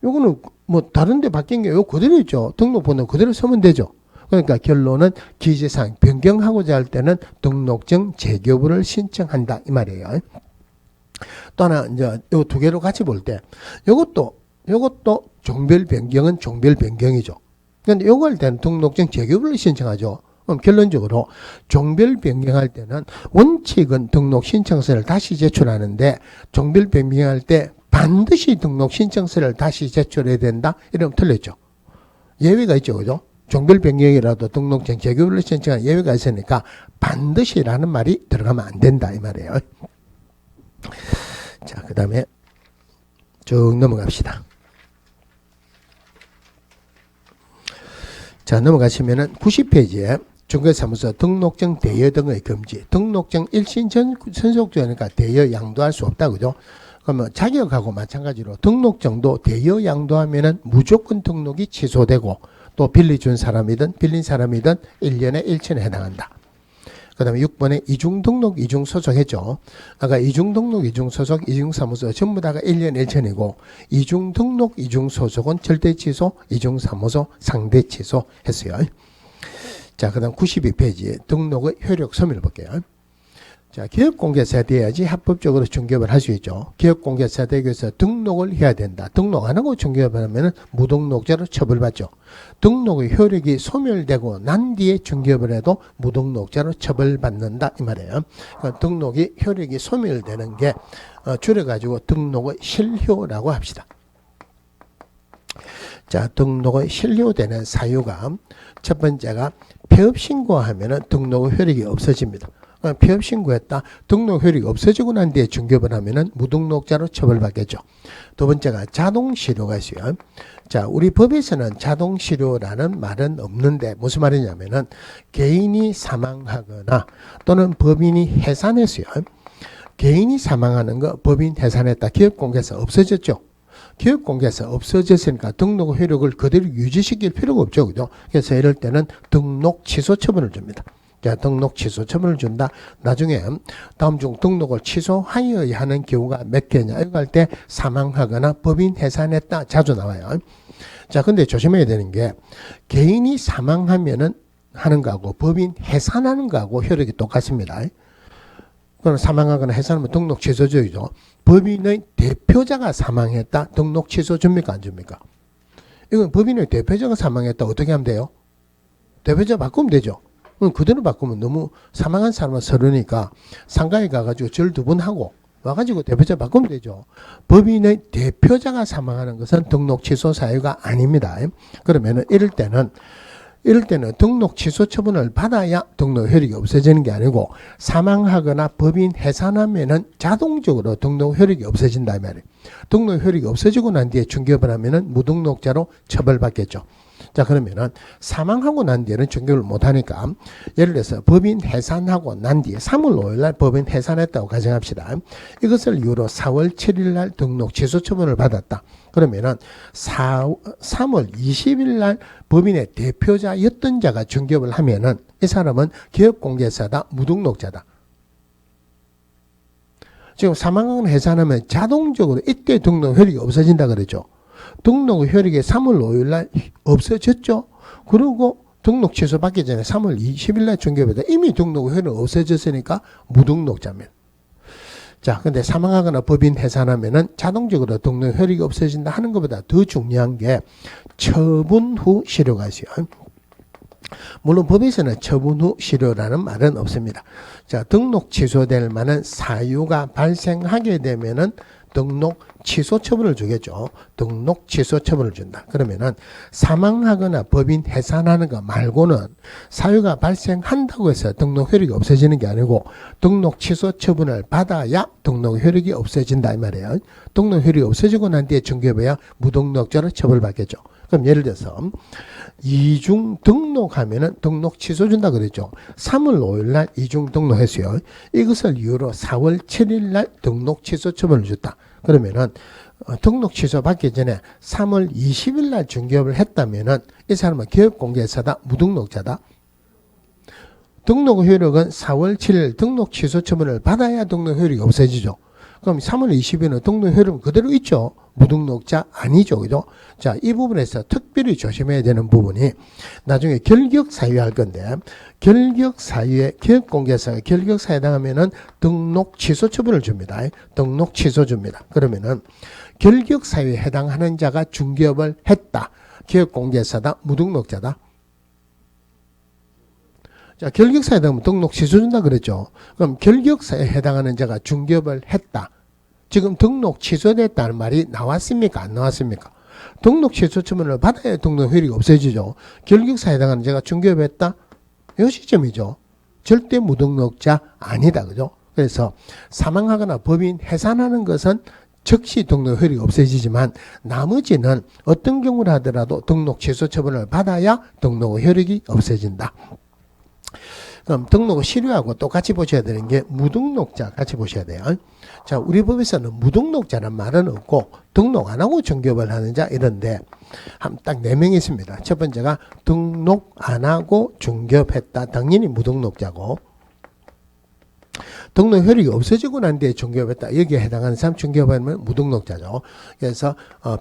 요거는 뭐 다른 데 바뀐 게 요 그대로 있죠. 등록번호 그대로 쓰면 되죠. 그러니까 결론은 기재사항 변경하고자 할 때는 등록증 재교부를 신청한다 이 말이에요. 또 하나 이제 요 두 개로 같이 볼 때 요것도 종별 변경은 종별 변경이죠. 그런데 요거 할 때는 등록증 재교부를 신청하죠. 그럼 결론적으로 종별 변경할 때는 원칙은 등록 신청서를 다시 제출하는데 종별 변경할 때 반드시 등록 신청서를 다시 제출해야 된다? 이러면 틀렸죠. 예외가 있죠. 그죠? 종별 변경이라도 등록증 재교부를 신청한 예외가 있으니까 반드시라는 말이 들어가면 안 된다 이 말이에요. 자, 그 다음에 쭉 넘어갑시다. 자, 넘어가시면은 90페이지에 중개사무소 등록증 대여 등의 금지. 등록증 일신 전속주니까 대여 양도할 수 없다. 그죠? 그러면 자격하고 마찬가지로 등록증도 대여 양도하면은 무조건 등록이 취소되고 또 빌려준 사람이든 빌린 사람이든 1년에 1천에 해당한다. 그 다음에 6번에 이중등록, 이중소속 했죠. 아까 이중등록, 이중소속, 이중사무소 전부 다가 1년 1천이고 이중등록, 이중소속은 절대취소, 이중사무소 상대취소 했어요. 자, 그 다음 92페이지에 등록의 효력 소멸 볼게요. 자, 기업공개사에 돼야지 합법적으로 중개업을 할 수 있죠. 기업공개사에 되기 위해서 등록을 해야 된다. 등록 안 하고 중개업을 하면 무등록자로 처벌받죠. 등록의 효력이 소멸되고 난 뒤에 중개업을 해도 무등록자로 처벌받는다 이 말이에요. 그러니까 등록이 효력이 소멸되는 게 줄여가지고 등록의 실효라고 합시다. 자, 등록의 실효되는 사유가 첫 번째가 폐업 신고하면은 등록의 효력이 없어집니다. 폐업 신고했다. 등록 효력이 없어지고 난 뒤에 중개업을 하면은 무등록자로 처벌받겠죠. 두 번째가 자동 실효가 있어요. 자, 우리 법에서는 자동 실효라는 말은 없는데 무슨 말이냐면은 개인이 사망하거나 또는 법인이 해산했어요. 개인이 사망하는 거 법인 해산했다. 기업공개사 없어졌죠. 기업공개사 없어졌으니까 등록 효력을 그대로 유지시킬 필요가 없죠. 그죠? 그래서 이럴 때는 등록 취소 처분을 줍니다. 자, 등록 취소 처분을 준다. 나중에 다음 중 등록을 취소하여야 하는 경우가 몇 개냐. 이거 할 때 사망하거나 법인 해산했다. 자주 나와요. 자, 근데 조심해야 되는 게 개인이 사망하면은 하는 거하고 법인 해산하는 거하고 효력이 똑같습니다. 그럼 사망하거나 해산하면 등록 취소죠. 법인의 대표자가 사망했다. 등록 취소 줍니까? 안 줍니까? 이건 법인의 대표자가 사망했다. 어떻게 하면 돼요? 대표자 바꾸면 되죠. 그대로 바꾸면 너무 사망한 사람은 서르니까 상가에 가가지고 절 2번 하고 와가지고 대표자 바꾸면 되죠. 법인의 대표자가 사망하는 것은 등록 취소 사유가 아닙니다. 그러면은 이럴 때는 등록 취소 처분을 받아야 등록 효력이 없어지는 게 아니고 사망하거나 법인 해산하면은 자동적으로 등록 효력이 없어진다 이 말이에요. 등록 효력이 없어지고 난 뒤에 중개업을 하면은 무등록자로 처벌받겠죠. 자, 그러면은 사망하고 난 뒤에는 중개업을 못 하니까 예를 들어서 법인 해산하고 난 뒤에 3월 5일 날 법인 해산했다고 가정합시다. 이것을 이유로 4월 7일 날 등록 취소 처분을 받았다. 그러면은 3월 20일 날 법인의 대표자였던 자가 중개업을 하면은 이 사람은 기업공개사다, 무등록자다. 지금 사망하거나 해산하면 자동적으로 이때 등록 효력이 없어진다 그랬죠. 등록 효력이 3월 5일 날 없어졌죠. 그리고 등록 취소 받기 전에 3월 20일 날 중개업에다 이미 등록 효력이 없어졌으니까 무등록자입니다. 자, 근데 사망하거나 법인 해산하면은 자동적으로 등록 효력이 없어진다 하는 것보다 더 중요한 게 처분 후 실효가 있어요. 물론 법에서는 처분 후 실효라는 말은 없습니다. 자, 등록 취소될 만한 사유가 발생하게 되면은 등록 취소 처분을 주겠죠. 등록 취소 처분을 준다. 그러면은 사망하거나 법인 해산하는 거 말고는 사유가 발생한다고 해서 등록 효력이 없어지는 게 아니고 등록 취소 처분을 받아야 등록 효력이 없어진다 이 말이에요. 등록 효력이 없어지고 난 뒤에 중개업해야 무등록자로 처벌받겠죠. 그럼 예를 들어서 이중 등록하면은 등록 취소 준다 그랬죠. 3월 5일 날 이중 등록했어요. 이것을 이유로 4월 7일 날 등록 취소 처분을 줬다. 그러면은 등록 취소 받기 전에 3월 20일 날 중개업을 했다면은 이 사람은 기업공개사다, 무등록자다. 등록 효력은 4월 7일 등록 취소 처분을 받아야 등록 효력이 없어지죠. 그럼 3월 20일은 등록 효력은 그대로 있죠. 무등록자 아니죠. 그죠? 자, 이 부분에서 특별히 조심해야 되는 부분이 나중에 결격 사유 할 건데 결격 사유에 기업공개사가 결격 사유에 해당하면은 등록 취소 처분을 줍니다. 등록 취소 줍니다. 그러면은 결격 사유에 해당하는 자가 중개업을 했다. 기업공개사다. 무등록자다. 자, 결격사에 해당하면 등록 취소 준다 그랬죠. 그럼 결격사에 해당하는 자가 중개업을 했다. 지금 등록 취소됐다는 말이 나왔습니까? 안 나왔습니까? 등록 취소 처분을 받아야 등록 효력이 없어지죠. 결격사에 해당하는 제가 중개업했다? 이 시점이죠. 절대 무등록자 아니다. 그죠? 그래서 사망하거나 법인 해산하는 것은 즉시 등록 효력이 없어지지만 나머지는 어떤 경우를 하더라도 등록 취소 처분을 받아야 등록 효력이 없어진다. 그럼 등록 실효하고 똑같이 보셔야 되는 게 무등록자 같이 보셔야 돼요. 자, 우리 법에서는 무등록자란 말은 없고 등록 안 하고 중개업을 하는 자 이런데 딱 4명이 있습니다. 첫 번째가 등록 안 하고 중개업했다. 당연히 무등록자고, 등록 효력이 없어지고 난 뒤에 중개업했다. 여기에 해당하는 사람 중개업하면 무등록자죠. 그래서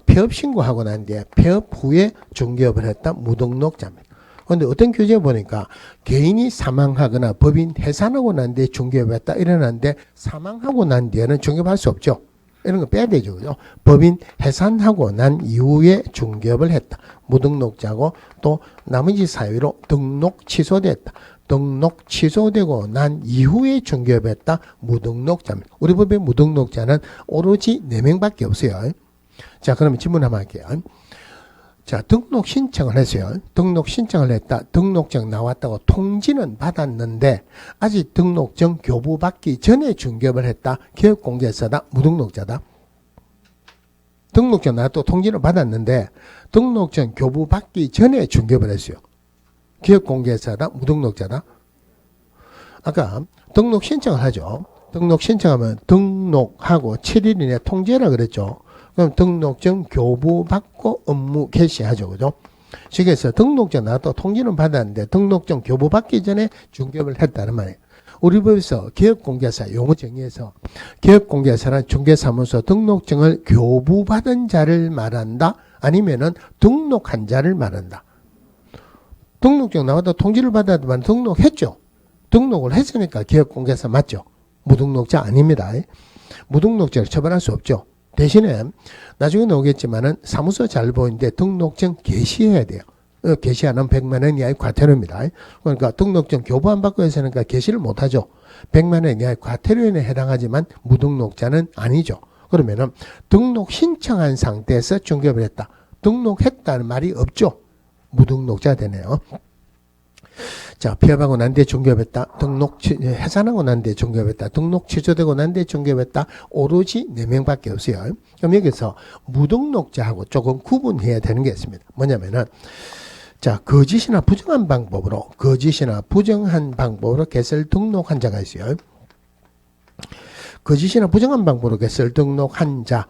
폐업 신고하고 난 뒤에 폐업 후에 중개업을 했다. 무등록자입니다. 그런데 어떤 규정에 보니까 개인이 사망하거나 법인 해산하고 난 뒤에 중개업을 했다 일어났는데 사망하고 난 뒤에는 중개업할 수 없죠. 이런 거 빼야 되죠. 그죠? 법인 해산하고 난 이후에 중개업을 했다. 무등록자고, 또 나머지 사유로 등록 취소됐다. 등록 취소되고 난 이후에 중개업했다. 무등록자입니다. 우리 법의 무등록자는 오로지 4명밖에 없어요. 자, 그러면 질문 한번 할게요. 자, 등록 신청을 했어요. 등록 신청을 했다. 등록증 나왔다고 통지는 받았는데 아직 등록증 교부받기 전에 중개업을 했다. 기업공개사다. 무등록자다. 등록증 나왔다고 통지는 받았는데 등록증 교부받기 전에 중개업을 했어요. 기업공개사다. 무등록자다. 아까 등록 신청을 하죠. 등록 신청하면 등록하고 7일 이내 통지해라 그랬죠. 그럼 등록증 교부받고 업무 개시하죠. 그죠? 그래서 등록증 나왔다고 통지는 받았는데 등록증 교부받기 전에 중개업을 했다는 말이에요. 우리 법에서 기업공개사 용어 정의에서 기업공개사는 중개사무소 등록증을 교부받은 자를 말한다. 아니면은 등록한 자를 말한다. 등록증 나왔다고 통지를 받았지만 등록했죠. 등록을 했으니까 기업공개사 맞죠. 무등록자 아닙니다. 무등록자를 처벌할 수 없죠. 대신에 나중에 나오겠지만은 사무소 잘 보이는데 등록증 게시해야 돼요. 게시하는 100만 원 이하의 과태료입니다. 그러니까 등록증 교부 안 받고 해서니까 게시를 못 하죠. 100만 원 이하의 과태료에 해당하지만 무등록자는 아니죠. 그러면은 등록 신청한 상태에서 중개업을 했다. 등록했다는 말이 없죠. 무등록자 되네요. 자, 폐업하고 난 뒤에 중개업했다. 해산하고 난 뒤에 중개업했다. 등록 취소되고 난 뒤에 중개업했다. 오로지 4명밖에 없어요. 그럼 여기서 무등록자하고 조금 구분해야 되는 게 있습니다. 뭐냐면은, 자, 거짓이나 부정한 방법으로 개설 등록한 자가 있어요. 거짓이나 부정한 방법으로 개설 등록한 자.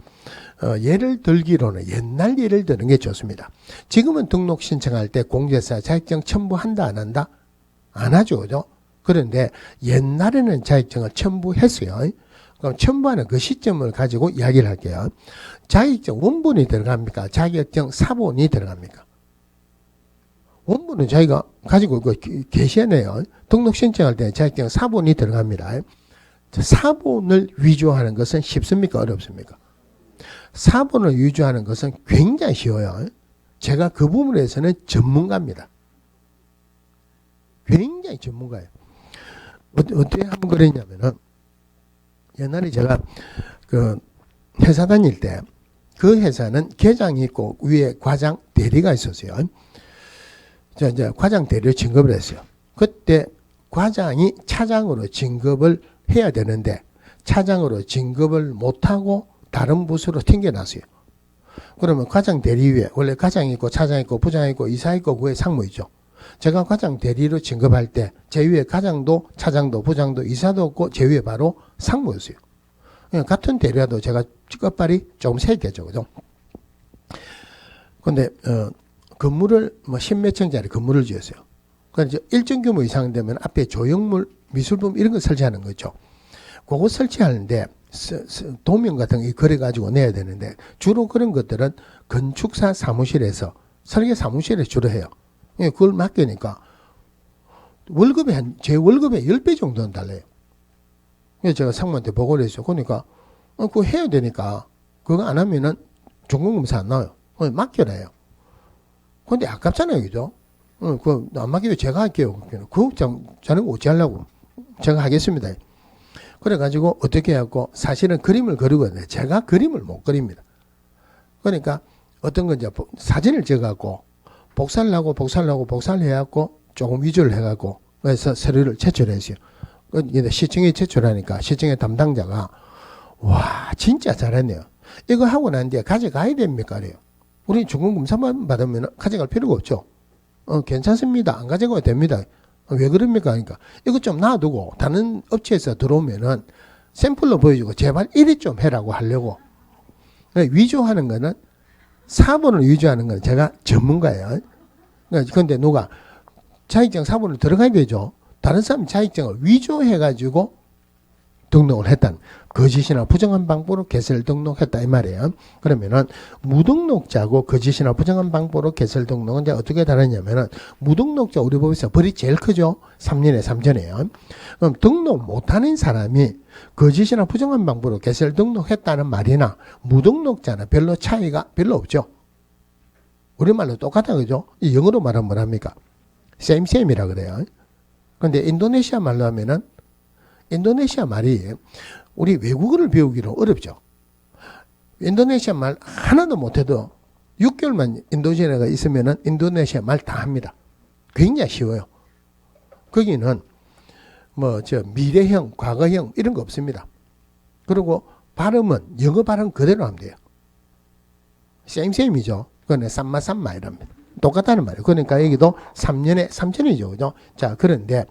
예를 들기로는 옛날 예를 드는 게 좋습니다. 지금은 등록 신청할 때 공제사 자격증 첨부한다 안 한다? 안 하죠. 그죠? 그런데 옛날에는 자격증을 첨부했어요. 그럼 첨부하는 그 시점을 가지고 이야기를 할게요. 자격증 원본이 들어갑니까? 자격증 사본이 들어갑니까? 원본은 자기가 가지고 게시해내요. 등록 신청할 때 자격증 사본이 들어갑니다. 사본을 위조하는 것은 쉽습니까? 어렵습니까? 사본을 위조하는 것은 굉장히 쉬워요. 제가 그 부분에서는 전문가입니다. 굉장히 전문가예요. 어떻게 하면 그랬냐면은, 옛날에 제가 그 회사 다닐 때 그 회사는 계장이 있고 위에 과장 대리가 있었어요. 이제 과장 대리를 진급을 했어요. 그때 과장이 차장으로 진급을 해야 되는데 차장으로 진급을 못하고 다른 부서로 튕겨놨어요. 그러면 과장 대리 위에 원래 과장이 있고 차장이 있고 부장이 있고 이사 있고 그에 상무 있죠. 제가 과장 대리로 진급할 때 제 위에 과장도 차장도 부장도 이사도 없고 제 위에 바로 상무였어요. 같은 대리라도 제가 직급발이 조금 세겠죠. 그죠? 근데 건물을 뭐 10몇 층짜리 건물을 지었어요. 그래서 일정 규모 이상 되면 앞에 조형물, 미술품 이런 거 설치하는 거죠. 그거 설치하는데 도면 같은 거 그래가지고 내야 되는데 주로 그런 것들은 건축사 사무실에서 설계 사무실에 주로 해요. 그걸 맡기니까 제 월급의 10배 정도는 달래요. 그래서 제가 상무한테 보고를 했어요. 그러니까 그거 해야 되니까 그거 안 하면은 종공검사 안 나와요. 맡겨라 해요. 근데 아깝잖아요. 그죠? 그거 안 맡기고 제가 할게요. 그거 저는 어찌 하려고. 제가 하겠습니다. 그래가지고 어떻게 해갖고 사실은 그림을 그리거든요. 제가 그림을 못 그립니다. 그러니까 어떤 건지 사진을 찍어갖고 복사를 해갖고 조금 위조를 해갖고 그래서 서류를 제출했어요. 시청에 제출하니까 시청의 담당자가 와 진짜 잘했네요. 이거 하고 난 뒤에 가져가야 됩니까? 그래요. 우리 중간검사만 받으면 가져갈 필요가 없죠. 괜찮습니다. 안 가져가도 됩니다. 왜 그럽니까? 그러니까 이거 좀 놔두고 다른 업체에서 들어오면은 샘플로 보여주고 제발 이리 좀 해라고 하려고. 위조하는 거는 사본을 위조하는 건 제가 전문가예요. 그런데 누가 자격증 사본을 들어가야 되죠. 다른 사람이 자격증을 위조해가지고 등록을 했다는 거짓이나 부정한 방법으로 개설 등록했다 이 말이에요. 그러면은 무등록자고 거짓이나 부정한 방법으로 개설 등록은 이제 어떻게 다르냐면은 무등록자 우리 법에서 벌이 제일 크죠. 3년에 3천이에요. 그럼 등록 못하는 사람이 거짓이나 부정한 방법으로 개설 등록했다는 말이나 무등록자는 별로 차이가 별로 없죠. 우리말로 똑같아 그죠? 이 영어로 말하면 뭐랍니까? same 이라 그래요. 근데 인도네시아 말로 하면은 인도네시아 말이 우리 외국어를 배우기로 어렵죠. 인도네시아 말 하나도 못해도 6개월만 인도네시아가 있으면은 인도네시아 말 다 합니다. 굉장히 쉬워요. 거기는 미래형, 과거형 이런 거 없습니다. 그리고 발음은 영어 발음 그대로 하면 돼요. 쌤이죠. 그건 삼마 이랍니다. 똑같다는 말이에요. 그러니까 여기도 3년에 3천이죠. 그죠? 자, 그런데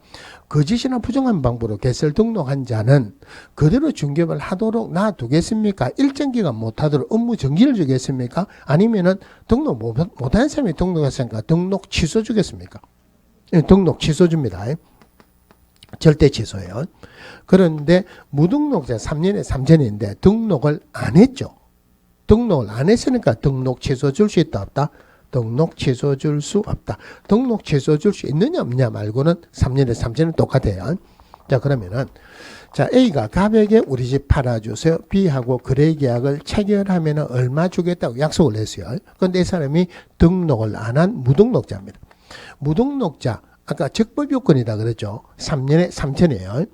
거짓이나 부정한 방법으로 개설 등록한 자는 그대로 중개업을 하도록 놔두겠습니까? 일정 기간 못하도록 업무 정지를 주겠습니까? 아니면은 등록 못하는 사람이 등록했으니까 등록 취소 주겠습니까? 등록 취소 줍니다. 절대 취소예요. 그런데 무등록자 3년에 3천인데 등록을 안 했죠. 등록을 안 했으니까 등록 취소 줄 수 있다 없다? 등록 취소 줄 수 없다. 등록 취소 줄 수 있느냐 없느냐 말고는 3년에 3천은 똑같아요. 자 그러면은 자 A가 가백에 우리 집 팔아주세요. B하고 거래계약을 체결하면 얼마 주겠다고 약속을 했어요. 그런데 이 사람이 등록을 안 한 무등록자입니다. 무등록자 아까 적법요건이다 그랬죠. 3년에 3천이에요.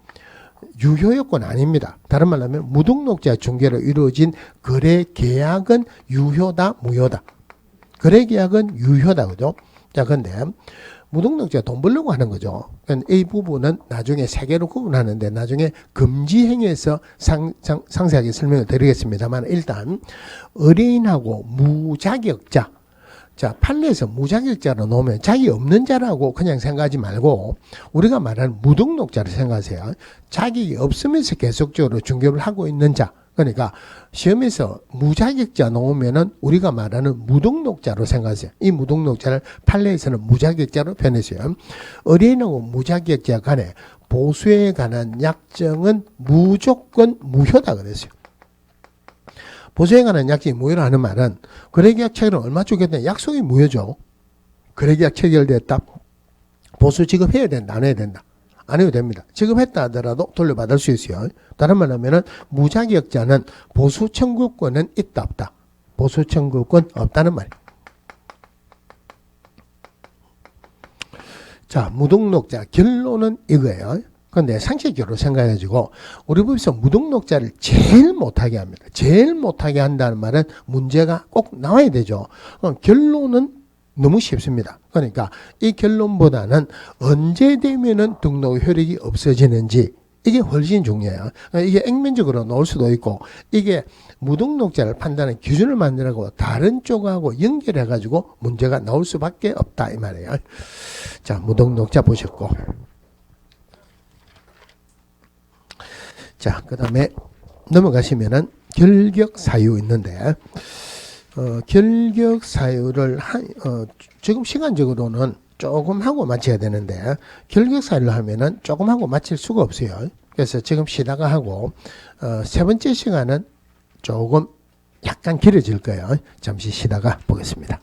유효요건 아닙니다. 다른 말로 하면 무등록자 중개로 이루어진 거래계약은 유효다 무효다. 거래계약은 유효다 그죠? 자 근데 무등록자 돈 벌려고 하는 거죠. 이 부분은 나중에 세 개로 구분하는데 나중에 금지행위에서 상세하게 설명을 드리겠습니다만 일단 의뢰인하고 무자격자 자 판례에서 무자격자로 놓으면 자기 없는 자라고 그냥 생각하지 말고 우리가 말하는 무등록자를 생각하세요. 자격이 없으면서 계속적으로 중개업을 하고 있는 자 그러니까 시험에서 무자격자 놓으면은 우리가 말하는 무등록자로 생각하세요. 이 무등록자를 판례에서는 무자격자로 표현했어요. 의뢰인하고 무자격자 간에 보수에 관한 약정은 무조건 무효다 그랬어요. 보수에 관한 약정이 무효라 하는 말은 거래계약 체결은 얼마 주겠다 약속이 무효죠. 거래계약 체결됐다. 보수 지급해야 된다 안 해야 된다. 안 해도 됩니다. 지급했다 하더라도 돌려받을 수 있어요. 다른 말로 하면은 무자격자는 보수 청구권은 있다 없다. 보수 청구권 없다는 말이에요. 자 무등록자 결론은 이거예요. 그런데 상식적으로 생각해가지고 우리 법에서 무등록자를 제일 못하게 합니다. 제일 못하게 한다는 말은 문제가 꼭 나와야 되죠. 결론은 너무 쉽습니다. 그러니까 이 결론보다는 언제 되면은 등록 효력이 없어지는지 이게 훨씬 중요해요. 이게 액면적으로 나올 수도 있고 이게 무등록자를 판단하는 기준을 만들고 다른 쪽하고 연결해가지고 문제가 나올 수밖에 없다 이 말이에요. 자 무등록자 보셨고 자 그 다음에 넘어가시면은 결격 사유 있는데 결격 사유를 지금 시간적으로는 조금 하고 마쳐야 되는데 결격 사유를 하면은 조금 하고 마칠 수가 없어요. 그래서 지금 쉬다가 하고 세 번째 시간은 조금 약간 길어질 거예요. 잠시 쉬다가 보겠습니다.